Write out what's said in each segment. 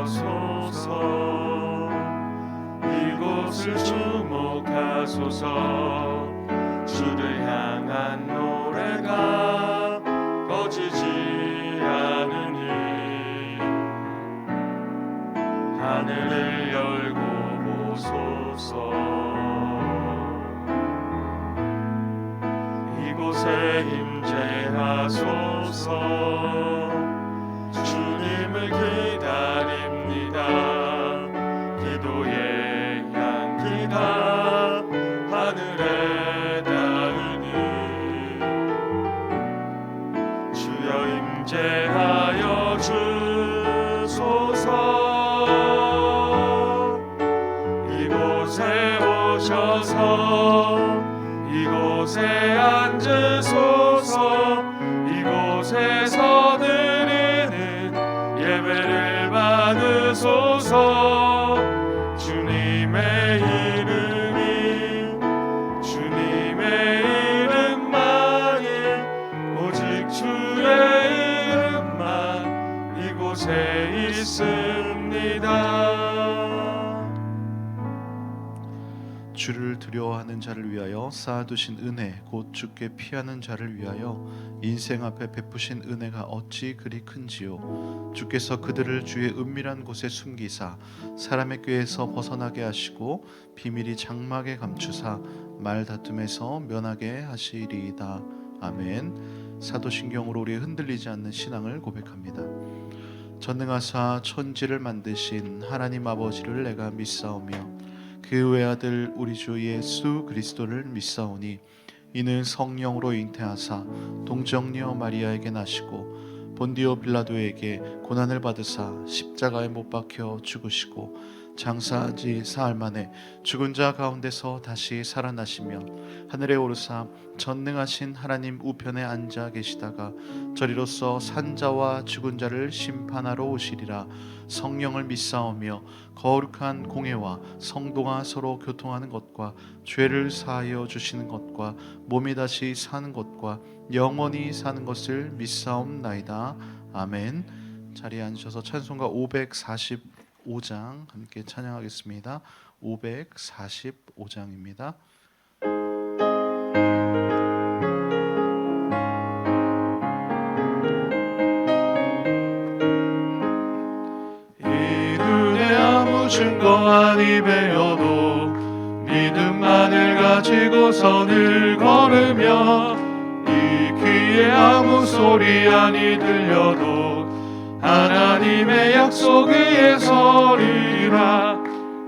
하여소서. 이곳을 주목하소서. 주를 향한 노래가 꺼지지 않으니 하늘을 열고 보소서. 이곳에 임재하소서. 주님을 기다립니다. 기도의 향기가 하늘에 닿으니 주여 임재하여 주소서. 이곳에 오셔서 이곳에 앉으소서. 이곳에서 드리는 예배를 받으소서. 주님의 이름만이 오직 주의 이름만 이곳에 있습니다. 주를 두려워하는 자를 위하여 쌓아두신 은혜 곧 주께 피하는 자를 위하여 인생 앞에 베푸신 은혜가 어찌 그리 큰지요. 주께서 그들을 주의 은밀한 곳에 숨기사 사람의 꾀에서 벗어나게 하시고 비밀이 장막에 감추사 말다툼에서 면하게 하시리이다. 아멘. 사도신경으로 우리의 흔들리지 않는 신앙을 고백합니다. 전능하사 천지를 만드신 하나님 아버지를 내가 믿사오며 그 외아들 우리 주 예수 그리스도를 믿사오니 이는 성령으로 잉태하사 동정녀 마리아에게 나시고 본디오 빌라도에게 고난을 받으사 십자가에 못 박혀 죽으시고 장사한 지 사흘 만에 죽은 자 가운데서 다시 살아나시며 하늘에 오르사 전능하신 하나님 우편에 앉아 계시다가 저리로서 산자와 죽은 자를 심판하러 오시리라. 성령을 믿사오며 거룩한 공회와 성도가 서로 교통하는 것과 죄를 사하여 주시는 것과 몸이 다시 사는 것과 영원히 사는 것을 믿사옵나이다. 아멘. 자리에 앉으셔서 찬송가 545장 함께 찬양하겠습니다. 545장입니다. 증거 아니 배워도 믿음만을 가지고 선을 걸으며 이 귀에 아무 소리 아니 들려도 하나님의 약속 위에 서리라.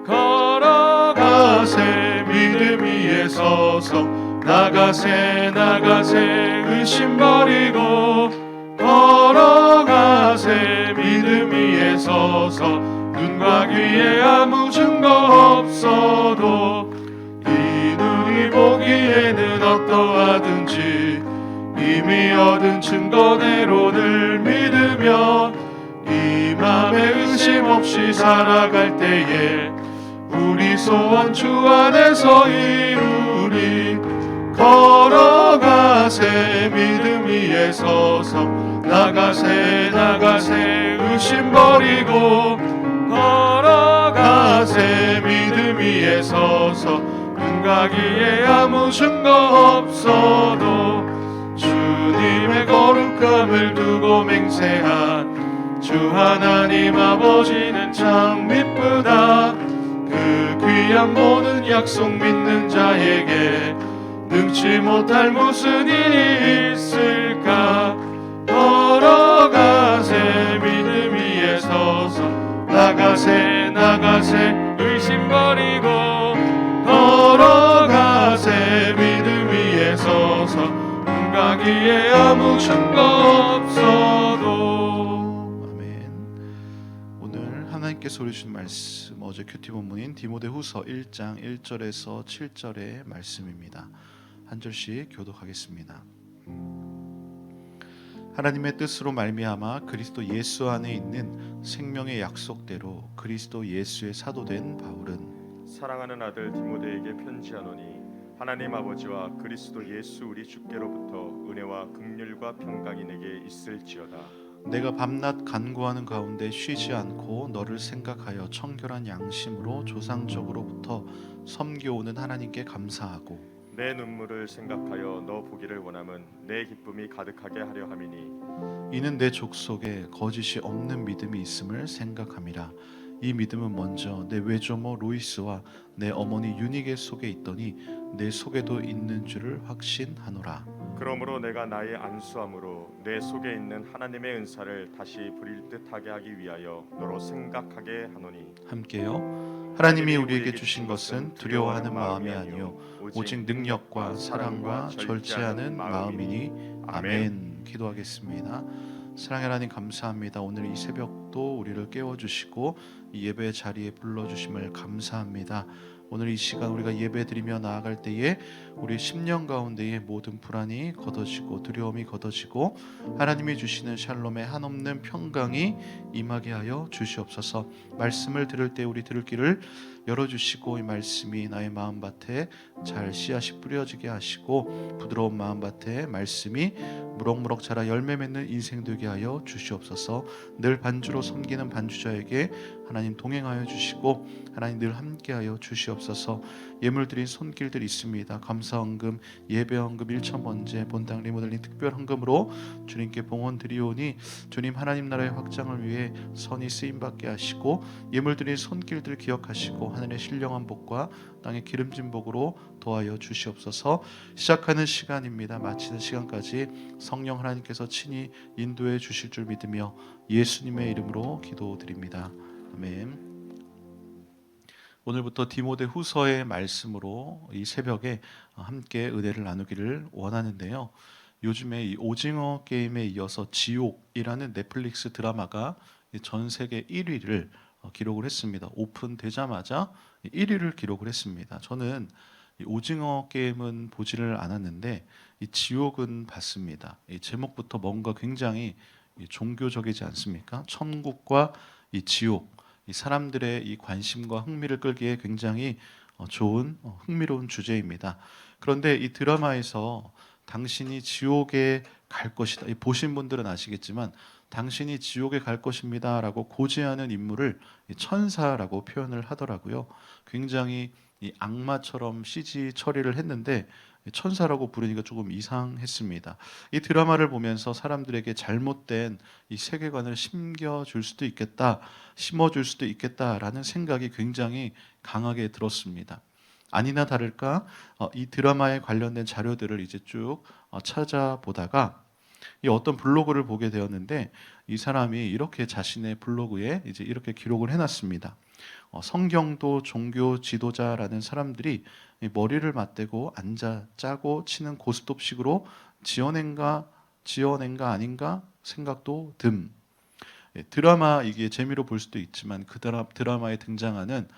걸어가세 믿음 위에 서서 나가세 의심 버리고 걸어가세 믿음 위에 서서 눈과 귀에 아무 증거 없어도 이 눈이 보기에는 어떠하든지 이미 얻은 증거대로 늘 믿으며 이 맘에 의심 없이 살아갈 때에 우리 소원 주 안에서 이루리. 걸어가세 믿음 위에 서서 나가세 의심 버리고 걸어가세 믿음 위에 서서 눈과 귀에 아무 증거 없어도 주님의 거룩함을 두고 맹세한 주 하나님 아버지는 참 미쁘다. 그 귀한 모든 약속 믿는 자에게 능치 못할 무슨 일이 있을까. 걸어가세 믿음 위에 서서 나가세 의심 버리고 걸어가세 믿음 위에 서서 눈과 귀에 아무 증거 없어도. 아멘. 오늘 하나님께서 우리 주신 말씀 어제 큐티 본문인 디모데후서 1장 1절에서 7절의 말씀입니다. 한 절씩 교독하겠습니다. 하나님의 뜻으로 말미암아 그리스도 예수 안에 있는 생명의 약속대로 그리스도 예수의 사도된 바울은 사랑하는 아들 디모데에게 편지하노니 하나님 아버지와 그리스도 예수 우리 주께로부터 은혜와 긍휼과 평강이 내게 있을지어다. 내가 밤낮 간구하는 가운데 쉬지 않고 너를 생각하여 청결한 양심으로 조상적으로부터 섬겨오는 하나님께 감사하고 내 눈물을 생각하여 너 보기를 원함은 내 기쁨이 가득하게 하려 함이니 이는 내 족속에 거짓이 없는 믿음이 있음을 생각함이라. 이 믿음은 먼저 내 외조모 로이스와 내 어머니 유니게 속에 있더니 내 속에도 있는 줄을 확신하노라. 그러므로 내가 나의 안수함으로 내 속에 있는 하나님의 은사를 다시 부릴 듯하게 하기 위하여 너로 생각하게 하노니 함께요. 하나님이 우리에게 주신 것은 두려워하는 마음이 아니요 오직 능력과 사랑과 절제하는 마음이니. 아멘. 기도하겠습니다. 사랑의 하나님 감사합니다. 오늘 이 새벽도 우리를 깨워주시고 이 예배 자리에 불러주심을 감사합니다. 오늘 이 시간 우리가 예배드리며 나아갈 때에 우리 심령 가운데의 모든 불안이 걷어지고 두려움이 걷어지고 하나님이 주시는 샬롬의 한없는 평강이 임하게 하여 주시옵소서. 말씀을 들을 때 우리 들을 길을 열어주시고 이 말씀이 나의 마음밭에 잘 씨앗이 뿌려지게 하시고 부드러운 마음밭에 말씀이 무럭무럭 자라 열매 맺는 인생 되게 하여 주시옵소서. 늘 반주로 섬기는 반주자에게 하나님 동행하여 주시고 하나님 늘 함께하여 주시옵소서. 예물드린 손길들 있습니다. 감사헌금, 예배헌금 1,000번째 본당 리모델링 특별헌금으로 주님께 봉헌 드리오니 주님 하나님 나라의 확장을 위해 선이 쓰임받게 하시고 예물드린 손길들 기억하시고 하늘의 신령한 복과 땅의 기름진 복으로 도하여 주시옵소서. 시작하는 시간입니다. 마치는 시간까지 성령 하나님께서 친히 인도해 주실 줄 믿으며 예수님의 이름으로 기도드립니다. 아멘. 오늘부터 디모데 후서의 말씀으로 이 새벽에 함께 은혜를 나누기를 원하는데요. 요즘에 이 오징어 게임에 이어서 지옥이라는 넷플릭스 드라마가 전 세계 1위를 기록을 했습니다. 오픈되자마자 1위를 기록을 했습니다. 저는 이 오징어 게임은 보지를 않았는데 이 지옥은 봤습니다. 이 제목부터 뭔가 굉장히 종교적이지 않습니까? 천국과 이 지옥, 이 사람들의 이 관심과 흥미를 끌기에 굉장히 좋은 흥미로운 주제입니다. 그런데 이 드라마에서 당신이 지옥에 갈 것이다. 보신 분들은 아시겠지만 당신이 지옥에 갈 것입니다라고 고지하는 인물을 천사라고 표현을 하더라고요. 굉장히 이 악마처럼 CG 처리를 했는데 천사라고 부르니까 조금 이상했습니다. 이 드라마를 보면서 사람들에게 잘못된 이 세계관을 심겨줄 수도 있겠다, 심어줄 수도 있겠다라는 생각이 굉장히 강하게 들었습니다. 아니나 다를까 이 드라마에 관련된 자료들을 이제 쭉 찾아보다가 이 어떤 블로그를 보게 되었는데 이 사람이 이렇게 자신의 블로그에 이제 이렇게 기록을 해놨습니다. 성경도 종교 지도자라는 사람들이 머리를 맞대고 앉아 짜고 치는 고스톱식으로 지어낸가 아닌가 생각도 듬. 드라마 이게 재미로 볼 수도 있지만 그 드라마에 등장하는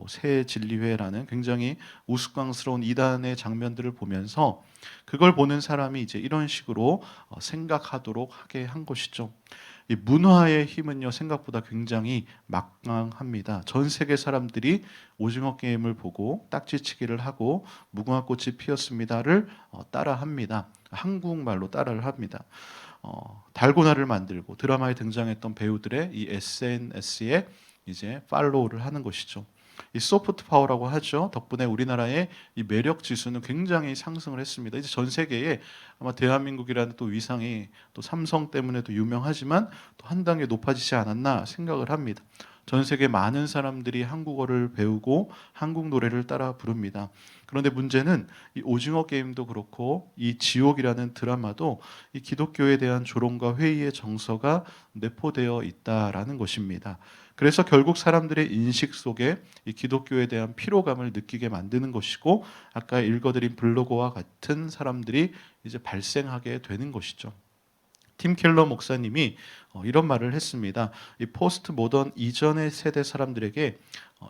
새 진리회라는 굉장히 우스꽝스러운 이단의 장면들을 보면서 그걸 보는 사람이 이제 이런 식으로 생각하도록 하게 한 것이죠. 이 문화의 힘은요 생각보다 굉장히 막강합니다. 전 세계 사람들이 오징어 게임을 보고 딱지치기를 하고 무궁화꽃이 피었습니다를 따라합니다. 한국말로 따라를 합니다. 달고나를 만들고 드라마에 등장했던 배우들의 이 SNS에 이제 팔로우를 하는 것이죠. 이 소프트 파워라고 하죠. 덕분에 우리나라의 이 매력 지수는 굉장히 상승을 했습니다. 이제 전 세계에 아마 대한민국이라는 또 위상이 또 삼성 때문에도 유명하지만 또 한 단계 높아지지 않았나 생각을 합니다. 전 세계 많은 사람들이 한국어를 배우고 한국 노래를 따라 부릅니다. 그런데 문제는 이 오징어 게임도 그렇고 이 지옥이라는 드라마도 이 기독교에 대한 조롱과 회의의 정서가 내포되어 있다라는 것입니다. 그래서 결국 사람들의 인식 속에 이 기독교에 대한 피로감을 느끼게 만드는 것이고 아까 읽어드린 블로거와 같은 사람들이 이제 발생하게 되는 것이죠. 팀 켈러 목사님이 이런 말을 했습니다. 이 포스트 모던 이전의 세대 사람들에게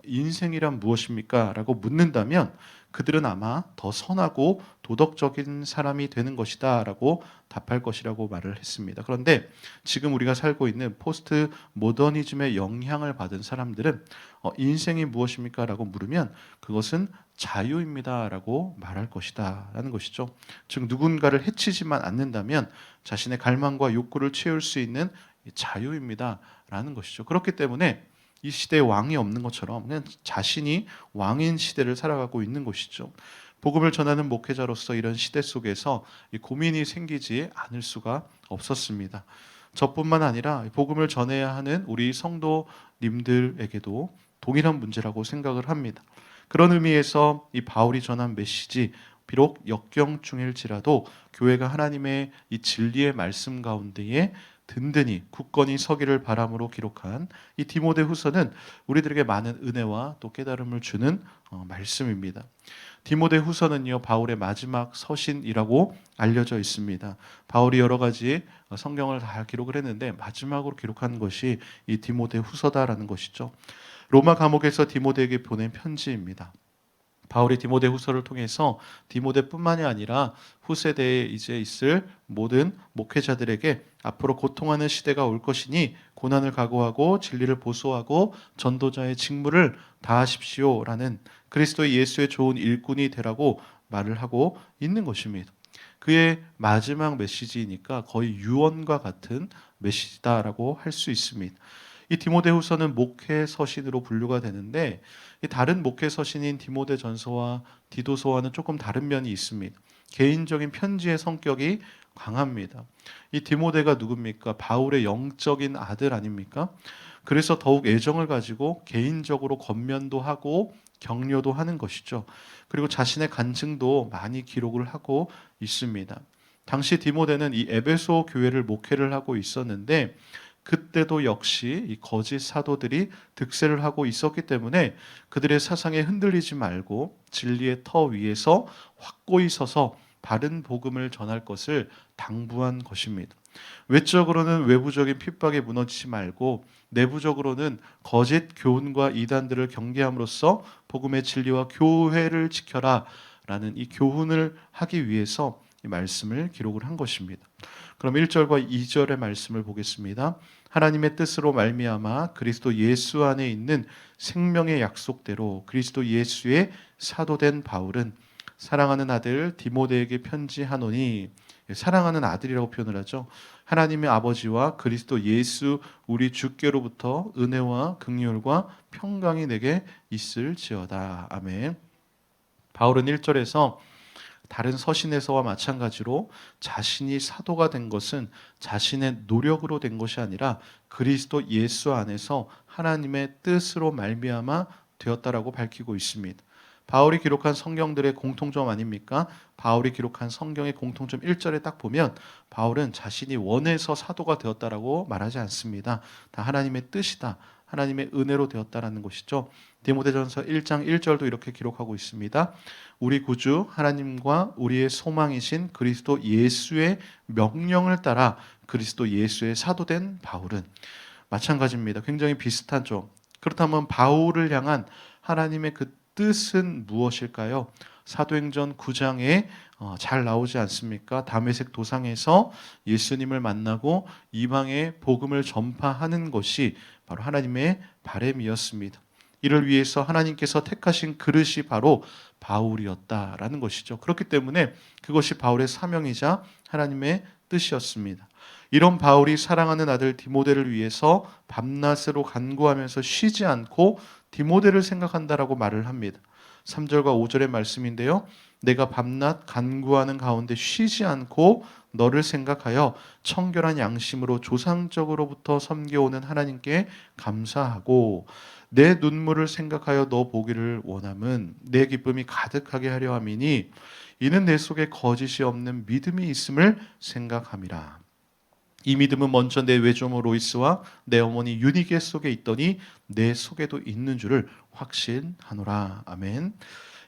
인생이란 무엇입니까? 라고 묻는다면 그들은 아마 더 선하고 도덕적인 사람이 되는 것이다 라고 답할 것이라고 말을 했습니다. 그런데 지금 우리가 살고 있는 포스트 모더니즘의 영향을 받은 사람들은 인생이 무엇입니까? 라고 물으면 그것은 자유입니다 라고 말할 것이다 라는 것이죠. 즉 누군가를 해치지만 않는다면 자신의 갈망과 욕구를 채울 수 있는 자유입니다라는 것이죠. 그렇기 때문에 이 시대에 왕이 없는 것처럼 그냥 자신이 왕인 시대를 살아가고 있는 것이죠. 복음을 전하는 목회자로서 이런 시대 속에서 이 고민이 생기지 않을 수가 없었습니다. 저뿐만 아니라 복음을 전해야 하는 우리 성도님들에게도 동일한 문제라고 생각을 합니다. 그런 의미에서 이 바울이 전한 메시지, 비록 역경중일지라도 교회가 하나님의 이 진리의 말씀 가운데에 든든히 굳건히 서기를 바람으로 기록한 이 디모데후서는 우리들에게 많은 은혜와 또 깨달음을 주는 말씀입니다. 디모데후서는요, 바울의 마지막 서신이라고 알려져 있습니다. 바울이 여러 가지 성경을 다 기록을 했는데 마지막으로 기록한 것이 이 디모데후서다라는 것이죠. 로마 감옥에서 디모데에게 보낸 편지입니다. 바울이 디모데후서를 통해서 디모데뿐만이 아니라 후세대에 이제 있을 모든 목회자들에게 앞으로 고통하는 시대가 올 것이니 고난을 각오하고 진리를 보소하고 전도자의 직무를 다하십시오라는 그리스도 예수의 좋은 일꾼이 되라고 말을 하고 있는 것입니다. 그의 마지막 메시지이니까 거의 유언과 같은 메시지다라고 할 수 있습니다. 이 디모데후서는 목회 서신으로 분류가 되는데 다른 목회 서신인 디모데전서와 디도서와는 조금 다른 면이 있습니다. 개인적인 편지의 성격이 강합니다. 이 디모데가 누굽니까? 바울의 영적인 아들 아닙니까? 그래서 더욱 애정을 가지고 개인적으로 권면도 하고 격려도 하는 것이죠. 그리고 자신의 간증도 많이 기록을 하고 있습니다. 당시 디모데는 이 에베소 교회를 목회를 하고 있었는데 그때도 역시 이 거짓 사도들이 득세를 하고 있었기 때문에 그들의 사상에 흔들리지 말고 진리의 터 위에서 확고히 서서 바른 복음을 전할 것을 당부한 것입니다. 외적으로는 외부적인 핍박에 무너지지 말고 내부적으로는 거짓 교훈과 이단들을 경계함으로써 복음의 진리와 교회를 지켜라 라는 이 교훈을 하기 위해서 이 말씀을 기록을 한 것입니다. 그럼 1절과 2절의 말씀을 보겠습니다. 하나님의 뜻으로 말미암아 그리스도 예수 안에 있는 생명의 약속대로 그리스도 예수의 사도된 바울은 사랑하는 아들 디모데에게 편지하노니, 사랑하는 아들이라고 표현을 하죠. 하나님의 아버지와 그리스도 예수 우리 주께로부터 은혜와 긍휼과 평강이 내게 있을지어다. 아멘. 바울은 1절에서 다른 서신에서와 마찬가지로 자신이 사도가 된 것은 자신의 노력으로 된 것이 아니라 그리스도 예수 안에서 하나님의 뜻으로 말미암아 되었다라고 밝히고 있습니다. 바울이 기록한 성경들의 공통점 아닙니까? 바울이 기록한 성경의 공통점 1절에 딱 보면 바울은 자신이 원해서 사도가 되었다라고 말하지 않습니다. 다 하나님의 뜻이다. 하나님의 은혜로 되었다라는 것이죠. 디모데전서 1장 1절도 이렇게 기록하고 있습니다. 우리 구주 하나님과 우리의 소망이신 그리스도 예수의 명령을 따라 그리스도 예수의 사도된 바울은, 마찬가지입니다. 굉장히 비슷하죠. 그렇다면 바울을 향한 하나님의 그 뜻은 무엇일까요? 사도행전 9장에 잘 나오지 않습니까? 다메섹 도상에서 예수님을 만나고 이방의 복음을 전파하는 것이 바로 하나님의 바람이었습니다. 이를 위해서 하나님께서 택하신 그릇이 바로 바울이었다라는 것이죠. 그렇기 때문에 그것이 바울의 사명이자 하나님의 뜻이었습니다. 이런 바울이 사랑하는 아들 디모데를 위해서 밤낮으로 간구하면서 쉬지 않고 디모데를 생각한다라고 말을 합니다. 3절과 5절의 말씀인데요. 내가 밤낮 간구하는 가운데 쉬지 않고 너를 생각하여 청결한 양심으로 조상적으로부터 섬겨오는 하나님께 감사하고 내 눈물을 생각하여 너 보기를 원함은 내 기쁨이 가득하게 하려 함이니 이는 내 속에 거짓이 없는 믿음이 있음을 생각함이라. 이 믿음은 먼저 내 외조모 로이스와 내 어머니 유니게 속에 있더니 내 속에도 있는 줄을 확신하노라. 아멘.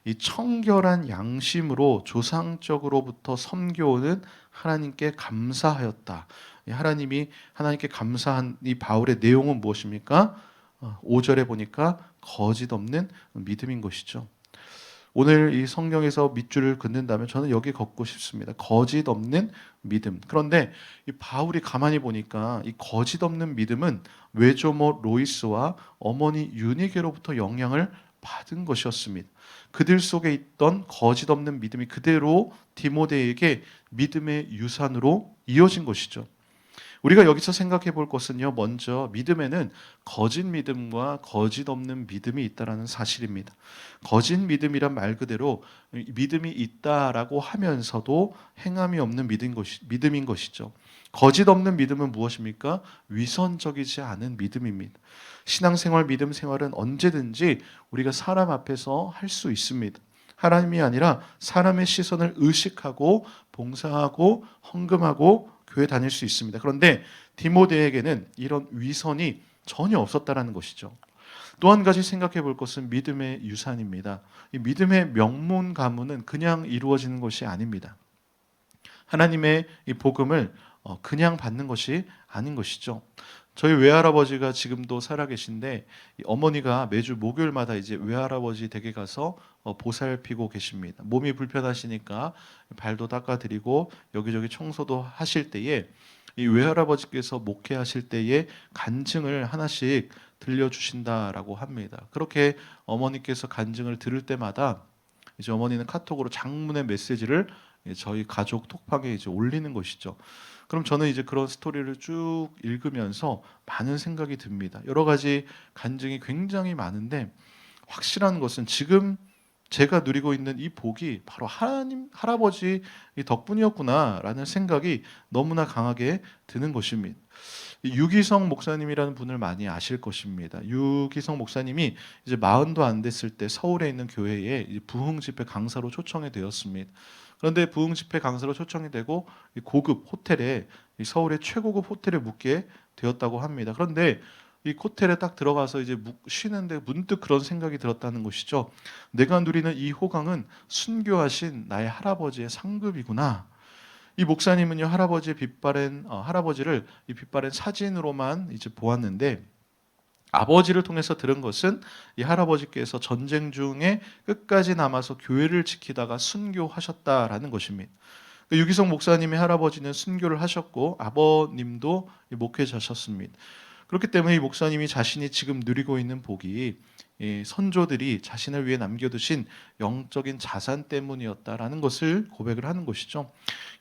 이 청결한 양심으로 조상적으로부터 섬겨오는 하나님께 감사하였다. 하나님이 하나님께 감사한 이 바울의 내용은 무엇입니까? 5절에 보니까 거짓 없는 믿음인 것이죠. 오늘 이 성경에서 밑줄을 긋는다면 저는 여기 걷고 싶습니다. 거짓 없는 믿음. 그런데 이 바울이 가만히 보니까 이 거짓 없는 믿음은 외조모 로이스와 어머니 유니게로부터 영향을 받은 것이었습니다. 그들 속에 있던 거짓 없는 믿음이 그대로 디모데에게 믿음의 유산으로 이어진 것이죠. 우리가 여기서 생각해 볼 것은요, 먼저 믿음에는 거짓 믿음과 거짓 없는 믿음이 있다라는 사실입니다. 거짓 믿음이란 말 그대로 믿음이 있다라고 하면서도 행함이 없는 믿음인 것이죠. 거짓 없는 믿음은 무엇입니까? 위선적이지 않은 믿음입니다. 신앙생활, 믿음 생활은 언제든지 우리가 사람 앞에서 할 수 있습니다. 하나님이 아니라 사람의 시선을 의식하고 봉사하고 헌금하고 교회 다닐 수 있습니다. 그런데 디모데에게는 이런 위선이 전혀 없었다라는 것이죠. 또 한 가지 생각해 볼 것은 믿음의 유산입니다. 이 믿음의 명문 가문은 그냥 이루어지는 것이 아닙니다. 하나님의 이 복음을 그냥 받는 것이 아닌 것이죠. 저희 외할아버지가 지금도 살아계신데 어머니가 매주 목요일마다 이제 외할아버지 댁에 가서 보살피고 계십니다. 몸이 불편하시니까 발도 닦아드리고 여기저기 청소도 하실 때에 이 외할아버지께서 목회하실 때에 간증을 하나씩 들려주신다라고 합니다. 그렇게 어머니께서 간증을 들을 때마다 이제 어머니는 카톡으로 장문의 메시지를 저희 가족 톡방에 이제 올리는 것이죠. 그럼 저는 이제 그런 스토리를 쭉 읽으면서 많은 생각이 듭니다. 여러 가지 간증이 굉장히 많은데 확실한 것은 지금 제가 누리고 있는 이 복이 바로 하나님, 할아버지 덕분이었구나라는 생각이 너무나 강하게 드는 것입니다. 유기성 목사님이라는 분을 많이 아실 것입니다. 유기성 목사님이 이제 40도 안 됐을 때 서울에 있는 교회에 부흥 집회 강사로 초청이 되었습니다. 그런데 부흥 집회 강사로 초청이 되고 고급 호텔에, 서울의 최고급 호텔에 묵게 되었다고 합니다. 그런데 이 호텔에 딱 들어가서 이제 쉬는데 문득 그런 생각이 들었다는 것이죠. 내가 누리는 이 호강은 순교하신 나의 할아버지의 상급이구나. 이 목사님은요, 할아버지를 이 빛바랜 사진으로만 이제 보았는데 아버지를 통해서 들은 것은 이 할아버지께서 전쟁 중에 끝까지 남아서 교회를 지키다가 순교하셨다라는 것입니다. 유기성 목사님의 할아버지는 순교를 하셨고 아버님도 목회자셨습니다. 그렇기 때문에 이 목사님이 자신이 지금 누리고 있는 복이 이 선조들이 자신을 위해 남겨두신 영적인 자산 때문이었다라는 것을 고백을 하는 것이죠.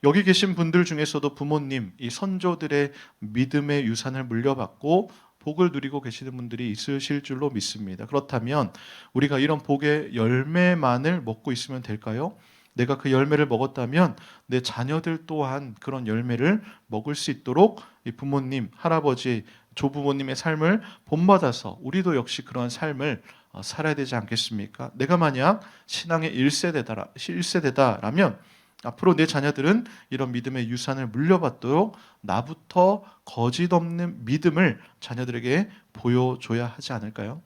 여기 계신 분들 중에서도 부모님, 이 선조들의 믿음의 유산을 물려받고 복을 누리고 계시는 분들이 있으실 줄로 믿습니다. 그렇다면 우리가 이런 복의 열매만을 먹고 있으면 될까요? 내가 그 열매를 먹었다면 내 자녀들 또한 그런 열매를 먹을 수 있도록 이 부모님, 할아버지, 조부모님의 삶을 본받아서 우리도 역시 그러한 삶을 살아야 되지 않겠습니까? 내가 만약 신앙의 1세대다라면 앞으로 내 자녀들은 이런 믿음의 유산을 물려받도록 나부터 거짓 없는 믿음을 자녀들에게 보여줘야 하지 않을까요?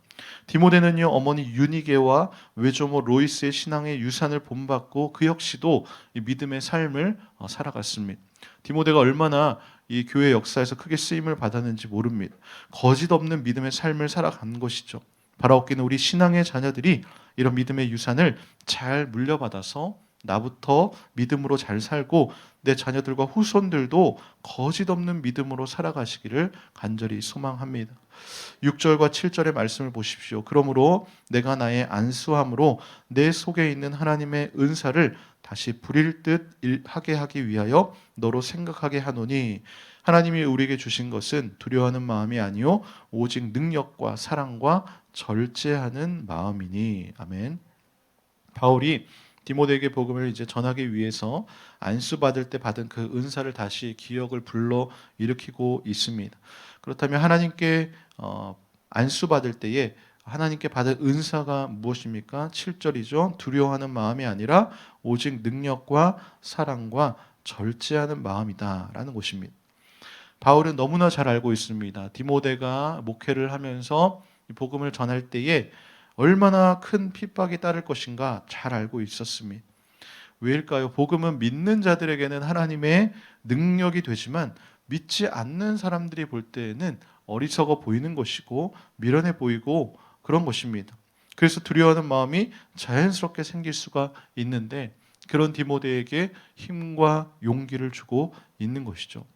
디모데는요, 어머니 유니게와 외조모 로이스의 신앙의 유산을 본받고 그 역시도 이 믿음의 삶을 살아갔습니다. 디모데가 얼마나 이 교회 역사에서 크게 쓰임을 받았는지 모릅니다. 거짓 없는 믿음의 삶을 살아간 것이죠. 바라옵기는 우리 신앙의 자녀들이 이런 믿음의 유산을 잘 물려받아서 나부터 믿음으로 잘 살고 내 자녀들과 후손들도 거짓 없는 믿음으로 살아가시기를 간절히 소망합니다. 6절과 7절의 말씀을 보십시오. 그러므로 내가 나의 안수함으로 내 속에 있는 하나님의 은사를 다시 부릴 듯 하게 하기 위하여 너로 생각하게 하노니 하나님이 우리에게 주신 것은 두려워하는 마음이 아니요 오직 능력과 사랑과 절제하는 마음이니. 아멘. 바울이 디모데에게 복음을 이제 전하기 위해서 안수 받을 때 받은 그 은사를 다시 기억을 불러 일으키고 있습니다. 그렇다면 하나님께 안수 받을 때에 하나님께 받은 은사가 무엇입니까? 7절이죠. 두려워하는 마음이 아니라 오직 능력과 사랑과 절제하는 마음이다라는 것입니다. 바울은 너무나 잘 알고 있습니다. 디모데가 목회를 하면서 복음을 전할 때에 얼마나 큰 핍박이 따를 것인가 잘 알고 있었습니다. 왜일까요? 복음은 믿는 자들에게는 하나님의 능력이 되지만 믿지 않는 사람들이 볼 때에는 어리석어 보이는 것이고 미련해 보이고 그런 것입니다. 그래서 두려워하는 마음이 자연스럽게 생길 수가 있는데 그런 디모데에게 힘과 용기를 주고 있는 것이죠.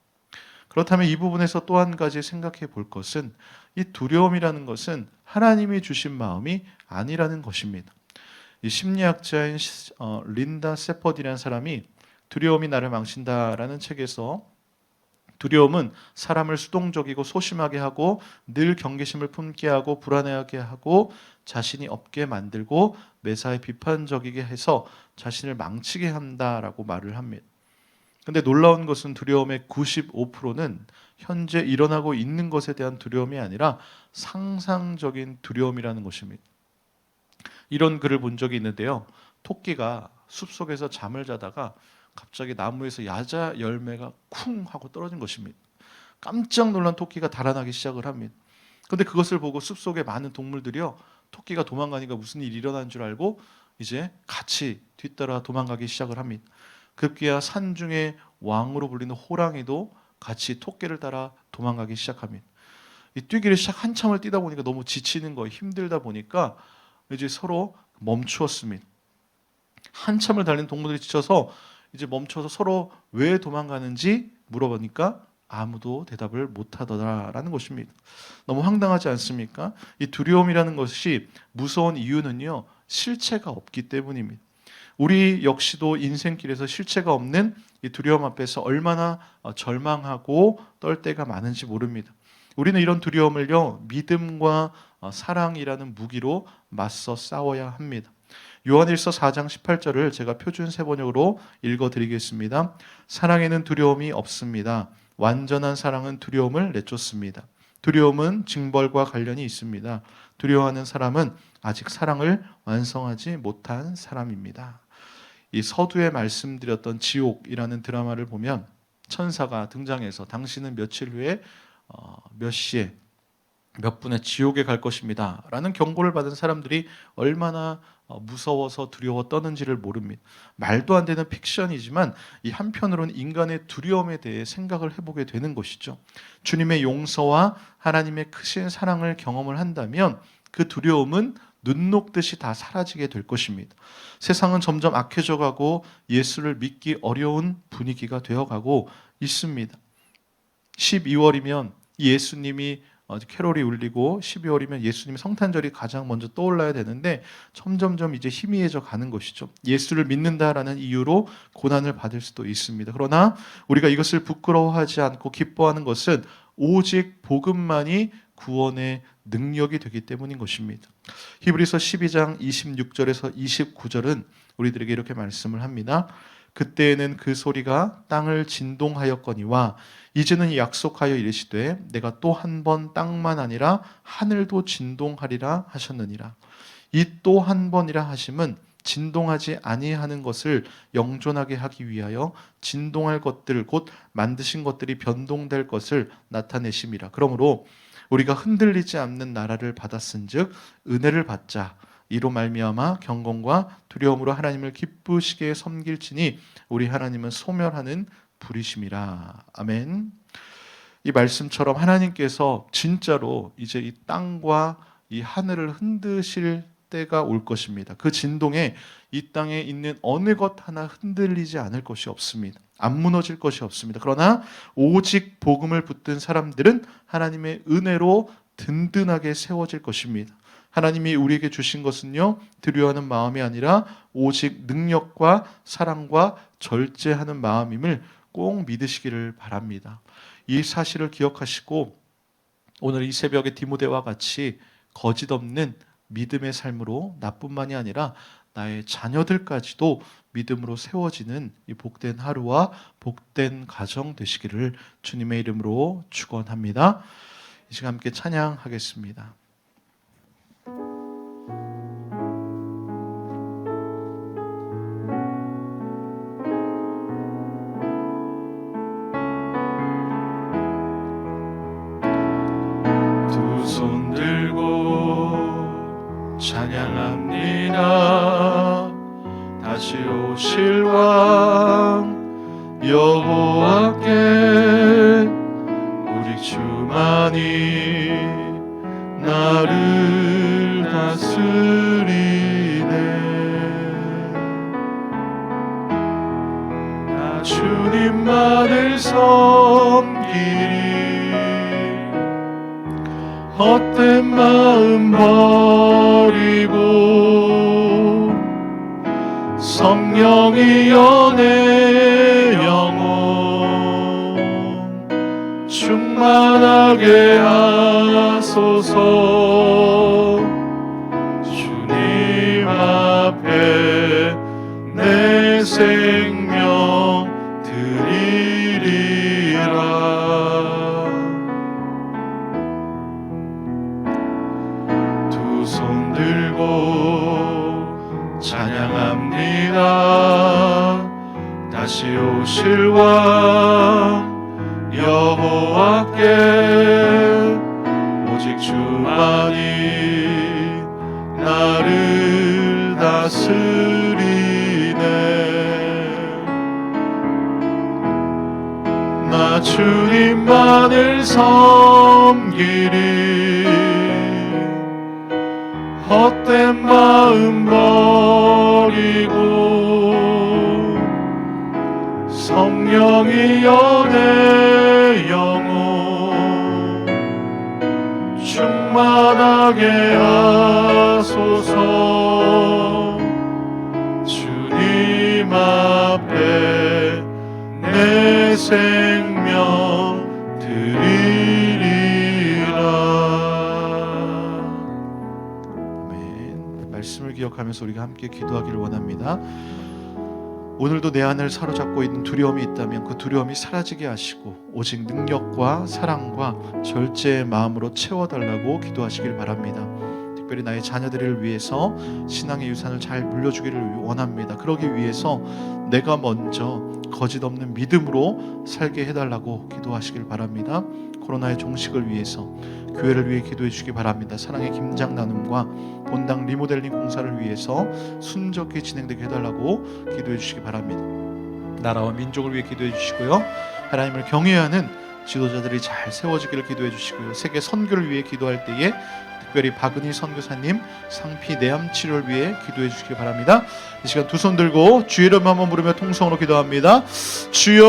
그렇다면 이 부분에서 또 한 가지 생각해 볼 것은 이 두려움이라는 것은 하나님이 주신 마음이 아니라는 것입니다. 이 심리학자인 린다 세퍼디라는 사람이 두려움이 나를 망친다라는 책에서 두려움은 사람을 수동적이고 소심하게 하고 늘 경계심을 품게 하고 불안해하게 하고 자신이 없게 만들고 매사에 비판적이게 해서 자신을 망치게 한다라고 말을 합니다. 근데 놀라운 것은 두려움의 95%는 현재 일어나고 있는 것에 대한 두려움이 아니라 상상적인 두려움이라는 것입니다. 이런 글을 본 적이 있는데요. 토끼가 숲속에서 잠을 자다가 갑자기 나무에서 야자 열매가 쿵 하고 떨어진 것입니다. 깜짝 놀란 토끼가 달아나기 시작을 합니다. 그런데 그것을 보고 숲속의 많은 동물들이요, 토끼가 도망가니까 무슨 일이 일어난 줄 알고 이제 같이 뒤따라 도망가기 시작을 합니다. 급기야 산중의 왕으로 불리는 호랑이도 같이 토끼를 따라 도망가기 시작합니다. 이 뛰기를 한참을 뛰다 보니까 너무 지치는 거예요. 힘들다 보니까 이제 서로 멈추었습니다. 한참을 달린 동물들이 지쳐서 이제 멈춰서 서로 왜 도망가는지 물어보니까 아무도 대답을 못하더라라는 것입니다. 너무 황당하지 않습니까? 이 두려움이라는 것이 무서운 이유는요, 실체가 없기 때문입니다. 우리 역시도 인생길에서 실체가 없는 이 두려움 앞에서 얼마나 절망하고 떨 때가 많은지 모릅니다. 우리는 이런 두려움을요, 믿음과 사랑이라는 무기로 맞서 싸워야 합니다. 요한일서 4장 18절을 제가 표준 세번역으로 읽어드리겠습니다. 사랑에는 두려움이 없습니다. 완전한 사랑은 두려움을 내쫓습니다. 두려움은 징벌과 관련이 있습니다. 두려워하는 사람은 아직 사랑을 완성하지 못한 사람입니다. 이 서두에 말씀드렸던 지옥이라는 드라마를 보면 천사가 등장해서 당신은 며칠 후에 몇 시에 몇 분에 지옥에 갈 것입니다 라는 경고를 받은 사람들이 얼마나 무서워서 두려워 떠는지를 모릅니다. 말도 안 되는 픽션이지만 이 한편으로는 인간의 두려움에 대해 생각을 해보게 되는 것이죠. 주님의 용서와 하나님의 크신 사랑을 경험을 한다면 그 두려움은 눈 녹듯이 다 사라지게 될 것입니다. 세상은 점점 악해져 가고 예수를 믿기 어려운 분위기가 되어가고 있습니다. 12월이면 예수님이 캐롤이 울리고 12월이면 예수님 성탄절이 가장 먼저 떠올라야 되는데 점점점 이제 희미해져 가는 것이죠. 예수를 믿는다라는 이유로 고난을 받을 수도 있습니다. 그러나 우리가 이것을 부끄러워하지 않고 기뻐하는 것은 오직 복음만이 구원의 능력이 되기 때문인 것입니다. 히브리서 12장 26절에서 29절은 우리들에게 이렇게 말씀을 합니다. 그때에는 그 소리가 땅을 진동하였거니와 이제는 약속하여 이르시되 내가 또 한 번 땅만 아니라 하늘도 진동하리라 하셨느니라. 이 또 한 번이라 하심은 진동하지 아니하는 것을 영존하게 하기 위하여 진동할 것들 곧 만드신 것들이 변동될 것을 나타내심이라. 그러므로 우리가 흔들리지 않는 나라를 받았은즉 은혜를 받자. 이로 말미암아 경건과 두려움으로 하나님을 기쁘시게 섬길지니 우리 하나님은 소멸하는 불이심이라. 아멘. 이 말씀처럼 하나님께서 진짜로 이제 이 땅과 이 하늘을 흔드실 때가 올 것입니다. 그 진동에 이 땅에 있는 어느 것 하나 흔들리지 않을 것이 없습니다. 안 무너질 것이 없습니다. 그러나 오직 복음을 붙든 사람들은 하나님의 은혜로 든든하게 세워질 것입니다. 하나님이 우리에게 주신 것은요, 두려워하는 마음이 아니라 오직 능력과 사랑과 절제하는 마음임을 꼭 믿으시기를 바랍니다. 이 사실을 기억하시고 오늘 이 새벽에 디모데와 같이 거짓 없는 믿음의 삶으로 나뿐만이 아니라 나의 자녀들까지도 믿음으로 세워지는 이 복된 하루와 복된 가정 되시기를 주님의 이름으로 축원합니다. 이 시간 함께 찬양하겠습니다. 두 손 들고 찬양합니다. 다시 오실 왕 여호와께 우리 주만이 나를 다스리네. 나 주님만을 섬기리. 헛된 마음 버리고 성령이여 내 영혼 충만하게 하소서. 주님 앞에 내 생명 드리리라. 두 손 들고 찬양합니다. 다시 오실 왕 여호와께 오직 주만이 나를 다스리네. 나 주님만을 섬기리. 헛된 마음 버리고 성령이여 내 영혼 충만하게 하소서. 주님 앞에 내 생명 드리리라. 아멘. 말씀을 기억하면서 우리가 함께 기도하기를 원합니다. 오늘도 내 안을 사로잡고 있는 두려움이 있다면 그 두려움이 사라지게 하시고 오직 능력과 사랑과 절제의 마음으로 채워달라고 기도하시길 바랍니다. 특별히 나의 자녀들을 위해서 신앙의 유산을 잘 물려주기를 원합니다. 그러기 위해서 내가 먼저 거짓 없는 믿음으로 살게 해달라고 기도하시길 바랍니다. 코로나의 종식을 위해서 교회를 위해 기도해 주시기 바랍니다. 사랑의 김장 나눔과 본당 리모델링 공사를 위해서 순적히 진행되게 해달라고 기도해 주시기 바랍니다. 나라와 민족을 위해 기도해 주시고요. 하나님을 경외하는 지도자들이 잘 세워지기를 기도해 주시고요. 세계 선교를 위해 기도할 때에 특별히 박은희 선교사님 상피 내암 치료를 위해 기도해 주시기 바랍니다. 이 시간 두 손 들고 주의 이름 한번 부르며 통성으로 기도합니다. 주여.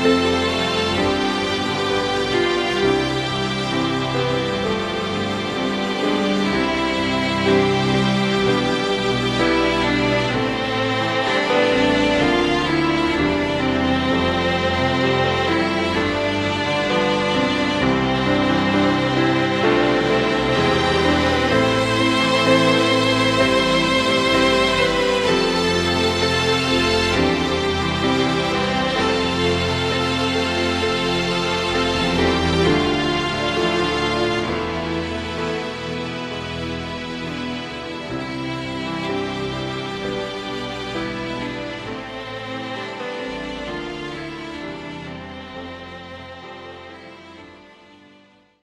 주옵소서.